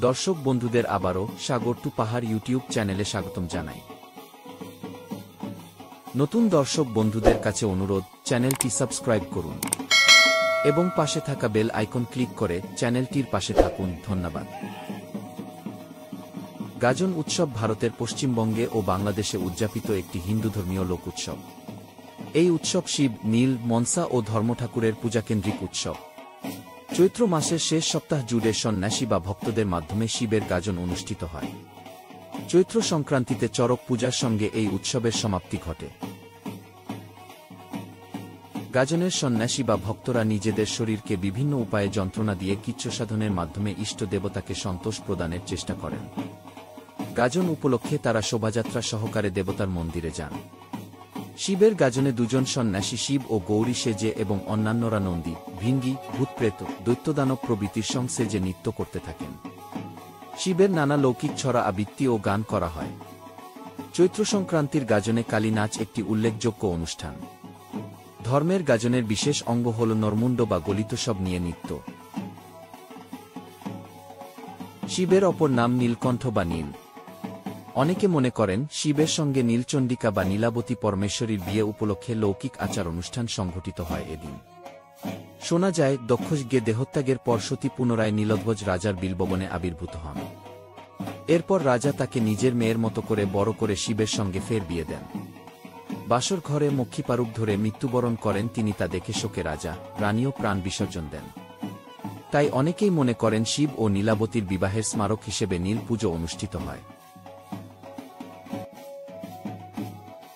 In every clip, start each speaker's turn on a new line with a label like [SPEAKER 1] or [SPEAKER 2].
[SPEAKER 1] দর্শক বন্ধুদের আবারও সাগর টু পাহাড় ইউটিউব চ্যানেলে স্বাগতম জানাই। নতুন দর্শক বন্ধুদের কাছে অনুরোধ, চ্যানেলটি সাবস্ক্রাইব করুন এবং পাশে থাকা বেল আইকন ক্লিক করে চ্যানেলটির পাশে থাকুন। ধন্যবাদ। গাজন উৎসব ভারতের পশ্চিমবঙ্গে ও বাংলাদেশে উদযাপিত একটি হিন্দু ধর্মীয় লোক উৎসব। এই উৎসব শিব, নীল, মনসা ও ধর্মঠাকুরের পূজাকেন্দ্রিক উৎসব। চৈত্র মাসের শেষ সপ্তাহ জুড়ে সন্ন্যাসী বা ভক্তদের মাধ্যমে শিবের গাজন অনুষ্ঠিত হয়। চৈত্র সংক্রান্তিতে চড়ক পূজার সঙ্গে এই উৎসবের সমাপ্তি ঘটে। গাজনের সন্ন্যাসী বা ভক্তরা নিজেদের শরীরকে বিভিন্ন উপায়ে যন্ত্রণা দিয়ে কিচ্ছসাধনের মাধ্যমে ইষ্ট দেবতাকে সন্তোষ প্রদানের চেষ্টা করেন। গাজন উপলক্ষে তারা শোভাযাত্রা সহকারে দেবতার মন্দিরে যান। শিবের গাজনে দুজন সন্ন্যাসী শিব ও গৌরী সেজে এবং অন্যান্যরা নন্দী, ভিঙ্গি, ভূতপ্রেত, দৈত্যদানব প্রভৃতির সঙ্গে সেজে নৃত্য করতে থাকেন। শিবের নানা লৌকিক ছড়া আবৃত্তি ও গান করা হয়। চৈত্র সংক্রান্তির গাজনে কালী নাচ একটি উল্লেখযোগ্য অনুষ্ঠান। ধর্মের গাজনের বিশেষ অঙ্গ হল নরমুণ্ড বা গলিত সব নিয়ে নৃত্য। শিবের অপর নাম নীলকণ্ঠ বা নীল। অনেকে মনে করেন শিবের সঙ্গে নীলচণ্ডিকা বা নীলাবতী পরমেশ্বরীর বিয়ে উপলক্ষে লৌকিক আচার অনুষ্ঠান সংঘটিত হয় এদিন। শোনা যায় দক্ষযজ্ঞে দেহত্যাগের পর সতী পুনরায় নীলধ্বজ রাজার বিলভবনে আবির্ভূত হন। এরপর রাজা তাকে নিজের মেয়ের মতো করে বড় করে শিবের সঙ্গে ফের বিয়ে দেন। বাসর ঘরে মক্ষীপারুক ধরে মৃত্যুবরণ করেন তিনি, তা দেখে শোকে রাজা রানীও প্রাণ বিসর্জন দেন। তাই অনেকেই মনে করেন শিব ও নীলাবতীর বিবাহের স্মারক হিসেবে নীল পুজো অনুষ্ঠিত হয়।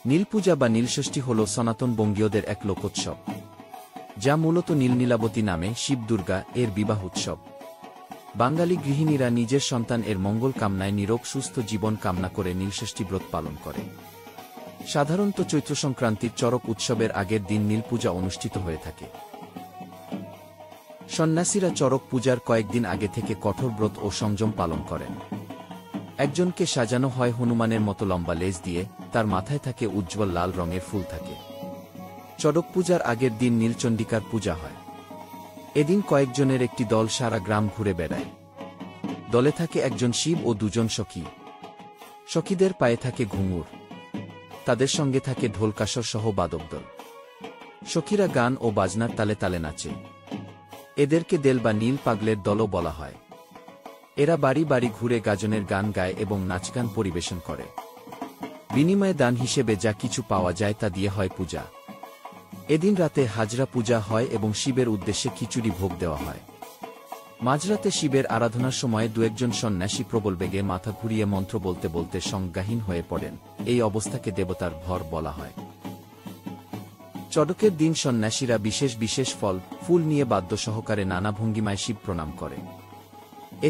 [SPEAKER 1] নীলপূজা বা নীলষষ্ঠী হল সনাতন বঙ্গীয়দের এক লোকোৎসব, যা মূলত নীলনীলাবতী নামে শিব দুর্গা এর বিবাহ উৎসব। বাঙালি গৃহিণীরা নিজের সন্তান এর মঙ্গল কামনায় নিরোগ সুস্থ জীবন কামনা করে নীলষষ্ঠী ব্রত পালন করে। সাধারণত চৈত্র সংক্রান্তির চড়ক উৎসবের আগের দিন নীলপূজা অনুষ্ঠিত হয়ে থাকে। সন্ন্যাসীরা চড়ক পূজার কয়েকদিন আগে থেকে কঠোর ব্রত ও সংযম পালন করেন। একজনকে সাজানো হয় হনুমানের মতো লম্বা লেজ দিয়ে, তার মাথায় থাকে উজ্জ্বল লাল রঙের ফুল থাকে। চড়ক পূজার আগের দিন নীলচণ্ডিকার পূজা হয়। এদিন কয়েকজনের একটি দল সারা গ্রাম ঘুরে বেড়ায়। দলে থাকে একজন শিব ও দুজন সখী। সখীদের পায়ে থাকে ঘুঙুর, তাদের সঙ্গে থাকে ঢোলকাসর সহ বাদকদল। সখীরা গান ও বাজনার তালে তালে নাচে। এদেরকে দেল বা নীল পাগলের দলও বলা হয়। এরা বাড়ি বাড়ি ঘুরে গাজনের গান গায় এবং নাচগান পরিবেশন করে। বিনিময়ে দান হিসেবে যা কিছু পাওয়া যায় তা দিয়ে হয় পূজা। এদিন রাতে হাজরা পূজা হয় এবং শিবের উদ্দেশ্যে খিচুড়ি ভোগ দেওয়া হয়। মাঝরাতে শিবের আরাধনার সময় দু একজন সন্ন্যাসী প্রবল বেগে মাথা ঘুরিয়ে মন্ত্র বলতে বলতে সংজ্ঞাহীন হয়ে পড়েন। এই অবস্থাকে দেবতার ভর বলা হয়। চড়কের দিন সন্ন্যাসীরা বিশেষ বিশেষ ফল ফুল নিয়ে বাদ্য সহকারে নানা ভঙ্গিমায় শিব প্রণাম করে।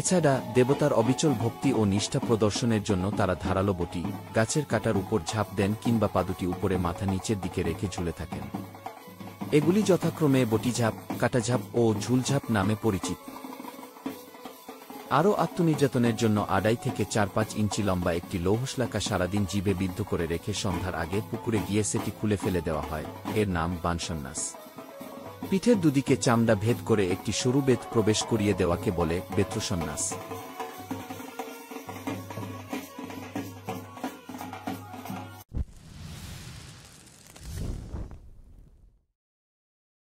[SPEAKER 1] এছাড়া দেবতার অবিচল ভক্তি ও নিষ্ঠা প্রদর্শনের জন্য তারা ধারালো বটি, গাছের কাটার উপর ঝাঁপ দেন কিংবা পাদুটি উপরে মাথা নিচের দিকে রেখে ঝুলে থাকেন। এগুলি যথাক্রমে বটিঝাঁপ, কাটাঝাঁপ ও ঝুলঝাঁপ নামে পরিচিত। আরও আত্মনির্যাতনের জন্য 2.5 থেকে 4-5 ইঞ্চি লম্বা একটি লৌহশলাকা সারাদিন জিভে বিদ্ধ করে রেখে সন্ধ্যার আগে পুকুরে গিয়ে সেটি খুলে ফেলে দেওয়া হয়। এর নাম বানসন্ন্যাস। পিঠের দুদিকে চামড়া ভেদ করে একটি সরু বেত প্রবেশ করিয়ে দেওয়াকে বলে বেত্রসন্ন্যাস।